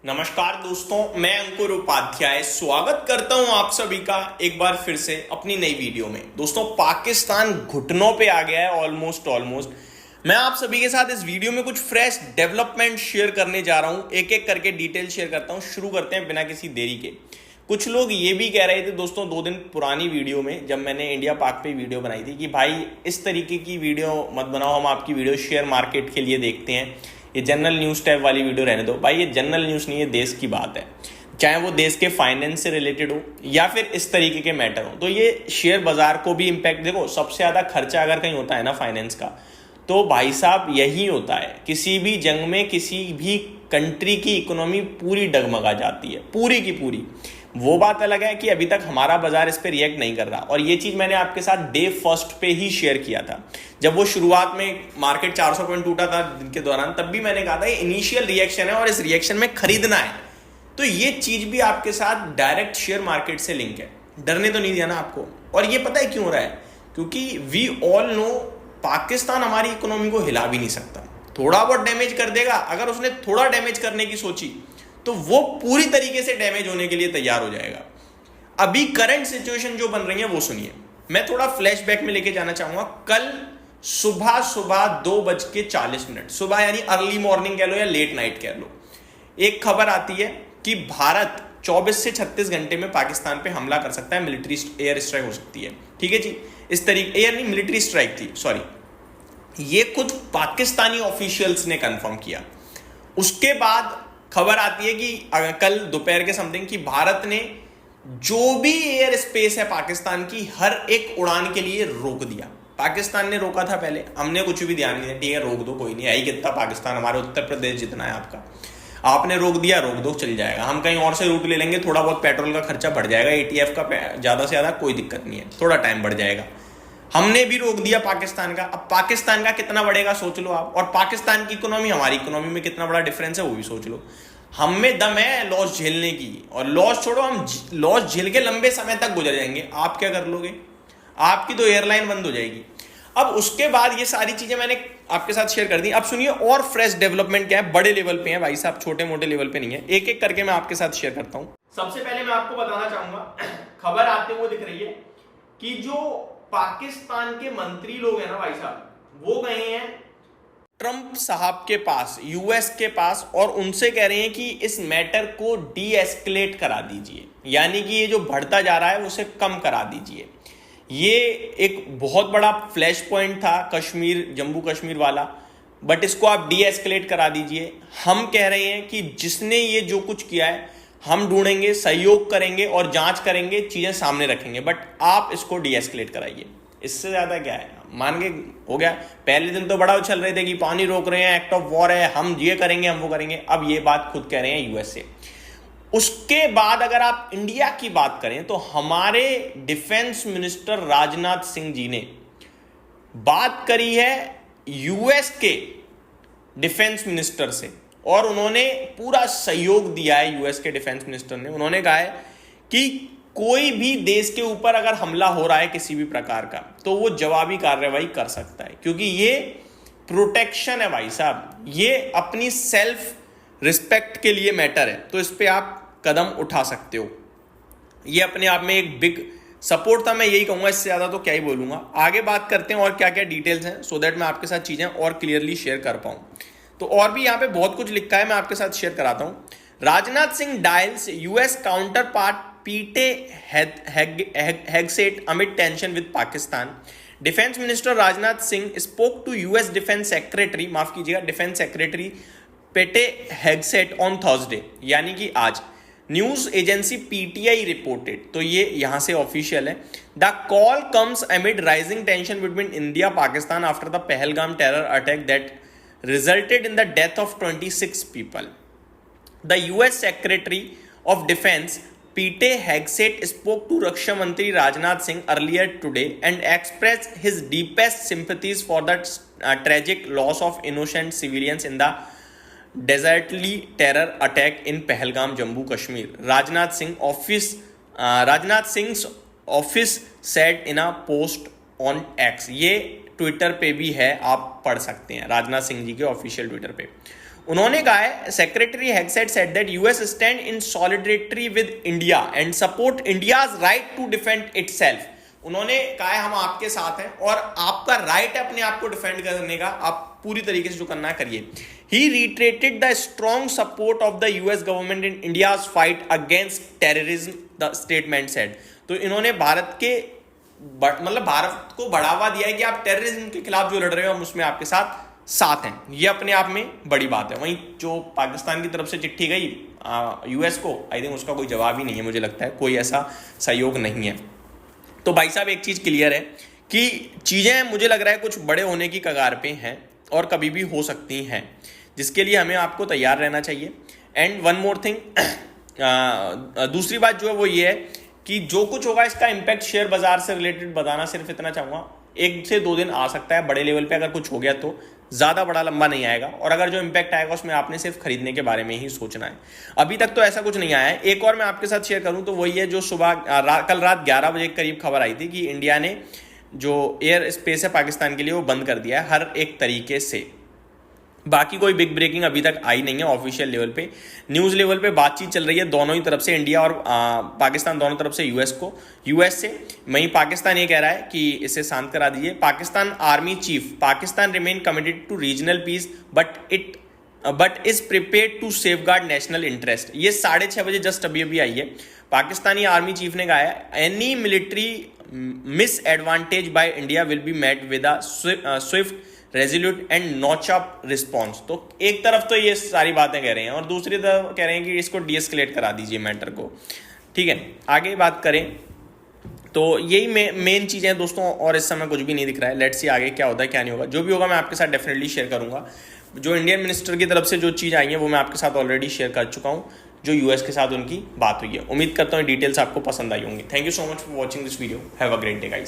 नमस्कार दोस्तों, मैं अंकुर उपाध्याय स्वागत करता हूं आप सभी का एक बार फिर से अपनी नई वीडियो में। दोस्तों, पाकिस्तान घुटनों पे आ गया है ऑलमोस्ट। मैं आप सभी के साथ इस वीडियो में कुछ फ्रेश डेवलपमेंट शेयर करने जा रहा हूं, एक एक करके डिटेल शेयर करता हूं। शुरू करते हैं बिना किसी देरी के। कुछ लोग ये भी कह रहे थे दोस्तों 2 दिन पुरानी वीडियो में, जब मैंने इंडिया पाक पे वीडियो बनाई थी, कि भाई इस तरीके की वीडियो मत बनाओ, हम आपकी वीडियो शेयर मार्केट के लिए देखते हैं, ये जनरल न्यूज़ टाइप वाली वीडियो रहने दो। भाई ये जनरल न्यूज़ नहीं है, देश की बात है, चाहे वो देश के फाइनेंस से रिलेटेड हो या फिर इस तरीके के मैटर हो। तो ये शेयर बाजार को भी इम्पैक्ट, देखो सबसे ज़्यादा खर्चा अगर कहीं होता है ना फाइनेंस का, तो भाई साहब यही होता है। किसी भी जंग में किसी भी कंट्री की इकोनॉमी पूरी डगमगा जाती है, पूरी की पूरी। वो बात अलग है कि अभी तक हमारा बाजार इस पर रिएक्ट नहीं कर रहा, और ये चीज़ मैंने आपके साथ डे फर्स्ट पे ही शेयर किया था, जब वो शुरुआत में मार्केट 400 पॉइंट टूटा था दिन के दौरान। तब भी मैंने कहा था ये इनिशियल रिएक्शन है और इस रिएक्शन में खरीदना है। तो ये चीज़ भी आपके साथ डायरेक्ट शेयर मार्केट से लिंक है, डरने तो नहीं दिया ना आपको। और ये पता है क्यों हो रहा है? क्योंकि वी ऑल नो पाकिस्तान हमारी इकोनॉमी को हिला भी नहीं सकता, थोड़ा बहुत डैमेज कर देगा। अगर उसने थोड़ा डैमेज करने की सोची तो वो पूरी तरीके से डैमेज होने के लिए तैयार हो जाएगा। अभी करंट सिचुएशन जो बन रही है वो सुनिए। मैं थोड़ा फ्लैशबैक में लेके जाना चाहूंगा। कल सुबह 2:40, सुबह यानी अर्ली मॉर्निंग कह लो या लेट नाइट कह लो, एक खबर आती है कि भारत 24 से 36 घंटे में पाकिस्तान पे हमला कर सकता है, मिलिट्री एयर स्ट्राइक हो सकती है। ठीक है जी, इस तरीके, एयर नहीं मिलिट्री स्ट्राइक थी, सॉरी। ये खुद पाकिस्तानी ऑफिशियल्स ने कंफर्म किया। उसके बाद खबर आती है कि कल दोपहर के समथिंग कि भारत ने जो भी एयर स्पेस है पाकिस्तान की, हर एक उड़ान के लिए रोक दिया। पाकिस्तान ने रोका था पहले, हमने कुछ भी ध्यान नहीं दिया, ठीक है रोक दो, कोई नहीं, आई कितना पाकिस्तान, हमारे उत्तर प्रदेश जितना है आपका, आपने रोक दिया, रोक दो, चल जाएगा, हम कहीं और से रूट ले लेंगे, थोड़ा बहुत पेट्रोल का खर्चा बढ़ जाएगा, एटीएफ का ज्यादा से ज्यादा कोई दिक्कत नहीं है, थोड़ा टाइम बढ़ जाएगा। हमने भी रोक दिया पाकिस्तान का। अब पाकिस्तान का कितना बढ़ेगा सोच लो आप, और पाकिस्तान की इकोनॉमी हमारी इकोनॉमी में कितना बड़ा डिफरेंस है वो भी सोच लो। हम में दम है लॉस झेलने की, और लॉस छोड़ो, हम लॉस झेल के लंबे समय तक गुजर जाएंगे। आप क्या कर लोगे? आपकी तो एयरलाइन बंद हो जाएगी। अब उसके बाद ये सारी चीजें मैंने आपके साथ शेयर कर दी। अब सुनिए और फ्रेश डेवलपमेंट क्या है, बड़े लेवल पे है भाई साहब, छोटे मोटे लेवल पे नहीं है। एक एक करके मैं आपके साथ शेयर करता हूं। सबसे पहले मैं आपको बताना चाहूंगा, खबर आते हुए दिख रही है कि जो पाकिस्तान के मंत्री लोग हैं ना भाई साहब, वो गए हैं ट्रंप साहब के पास, यूएस के पास, और उनसे कह रहे हैं कि इस मैटर को डी एस्केलेट करा दीजिए, यानी कि ये जो बढ़ता जा रहा है उसे कम करा दीजिए। ये एक बहुत बड़ा फ्लैश पॉइंट था कश्मीर, जम्मू कश्मीर वाला, बट इसको आप डी एस्केलेट करा दीजिए। हम कह रहे हैं कि जिसने ये जो कुछ किया है हम ढूंढेंगे, सहयोग करेंगे और जांच करेंगे, चीजें सामने रखेंगे, बट आप इसको डी एस्केलेट कराइए। इससे ज्यादा क्या है, मान के हो गया। पहले दिन तो बड़ा उछल रहे थे कि पानी रोक रहे हैं, एक्ट ऑफ वॉर है, हम ये करेंगे, हम वो करेंगे। अब ये बात खुद कह रहे हैं यूएस से। उसके बाद अगर आप इंडिया की बात करें तो हमारे डिफेंस मिनिस्टर राजनाथ सिंह जी ने बात करी है यूएस के डिफेंस मिनिस्टर से, और उन्होंने पूरा सहयोग दिया है। यूएस के डिफेंस मिनिस्टर ने, उन्होंने कहा है कि कोई भी देश के ऊपर अगर हमला हो रहा है किसी भी प्रकार का, तो वो जवाबी कार्रवाई कर सकता है, क्योंकि ये प्रोटेक्शन है भाई साहब, ये अपनी सेल्फ रिस्पेक्ट के लिए मैटर है। तो इस पे आप कदम उठा सकते हो। ये अपने आप में एक बिग सपोर्ट था, मैं यही कहूंगा, इससे ज्यादा तो क्या ही बोलूंगा। आगे बात करते हैं और क्या क्या डिटेल्स हैं, सो दैट मैं आपके साथ चीजें और क्लियरली शेयर कर पाऊं। तो और भी यहाँ पे बहुत कुछ लिखा है, मैं आपके साथ शेयर कराता हूं। Rajnath Singh dials US counterpart Pete Hegseth amid tension with Pakistan. Defence minister Rajnath Singh spoke to US defence secretary, माफ कीजिएगा, डिफेंस सेक्रेटरी पेटे हेगसेट ऑन थर्सडे, यानी कि आज। न्यूज एजेंसी पीटीआई रिपोर्टेड, तो ये यहां से ऑफिशियल है। The call comes amid rising tension between India Pakistan after the Pahalgam terror attack that resulted in the death of 26 people. The US Secretary of Defense Pete Hegseth spoke to Raksha Mantri Rajnath Singh earlier today and expressed his deepest sympathies for the tragic loss of innocent civilians in the deadly terror attack in Pahalgam, Jammu Kashmir. Rajnath Singh's office said in a post on X. ये Twitter पे भी है, आप पढ़ सकते हैं, राजनाथ सिंह जी के official Twitter पे। उन्होंने कहा है, secretary Hegseth said that US stand in solidarity with India and support India's right to defend itself. उन्होंने कहा है हम आपके साथ हैं और आपका राइट है अपने आप को डिफेंड करने का, आप पूरी तरीके से जो करना है करिए। He reiterated the strong support of the US government in India's fight against terrorism, the statement said. तो इन्होंने भारत के मतलब भारत को बढ़ावा दिया है कि आप टेररिज्म के खिलाफ जो लड़ रहे हो हम उसमें आपके साथ हैं। ये अपने आप में बड़ी बात है। वहीं जो पाकिस्तान की तरफ से चिट्ठी गई यूएस को, आई थिंक उसका कोई जवाब ही नहीं है, मुझे लगता है कोई ऐसा सहयोग नहीं है। तो भाई साहब एक चीज क्लियर है कि चीजें मुझे लग रहा है कुछ बड़े होने की कगार पे हैं और कभी भी हो सकती हैं, जिसके लिए हमें आपको तैयार रहना चाहिए। एंड वन मोर थिंग, दूसरी बात जो है वो ये है कि जो कुछ होगा इसका इम्पैक्ट शेयर बाजार से रिलेटेड बताना सिर्फ इतना चाहूंगा, 1 से 2 दिन आ सकता है बड़े लेवल पे, अगर कुछ हो गया तो ज़्यादा बड़ा लंबा नहीं आएगा, और अगर जो इम्पैक्ट आएगा उसमें आपने सिर्फ खरीदने के बारे में ही सोचना है। अभी तक तो ऐसा कुछ नहीं आया है। एक और मैं आपके साथ शेयर करूं तो वही है जो सुबह कल रात 11 बजे के करीब खबर आई थी कि इंडिया ने जो एयर स्पेस है पाकिस्तान के लिए वो बंद कर दिया है हर एक तरीके से। बाकी कोई बिग ब्रेकिंग अभी तक आई नहीं है ऑफिशियल लेवल पे। न्यूज़ लेवल पे बातचीत चल रही है दोनों ही तरफ से, इंडिया और पाकिस्तान दोनों तरफ से यूएस से। वहीं पाकिस्तान ये कह रहा है कि इसे शांत करा दीजिए। Pakistan army chief, Pakistan remain committed to regional peace but is prepared to safeguard national interest. ये 6:30 बजे जस्ट अभी आई है। पाकिस्तानी आर्मी चीफ ने कहा है any military misadventure by India will be met with a swift resolute and notch up response. तो एक तरफ तो ये सारी बातें कह रहे हैं और दूसरी तरफ कह रहे हैं कि इसको डीएस्केलेट करा दीजिए मैटर को। ठीक है, आगे बात करें तो यही मेन चीज़ें हैं दोस्तों, और इस समय कुछ भी नहीं दिख रहा है। लेट्स सी आगे क्या होता है क्या नहीं होगा। जो भी होगा मैं आपके साथ डेफिनेटली शेयर करूंगा। जो इंडियन मिनिस्टर की तरफ से जो चीज़ आई है वो मैं आपके साथ ऑलरेडी शेयर कर चुका हूँ, जो यूएस के साथ उनकी बात हुई है। उम्मीद करता हूँ डिटेल्स आपको पसंद आई होंगी। Thank you so much for watching this video. Have a great day guys.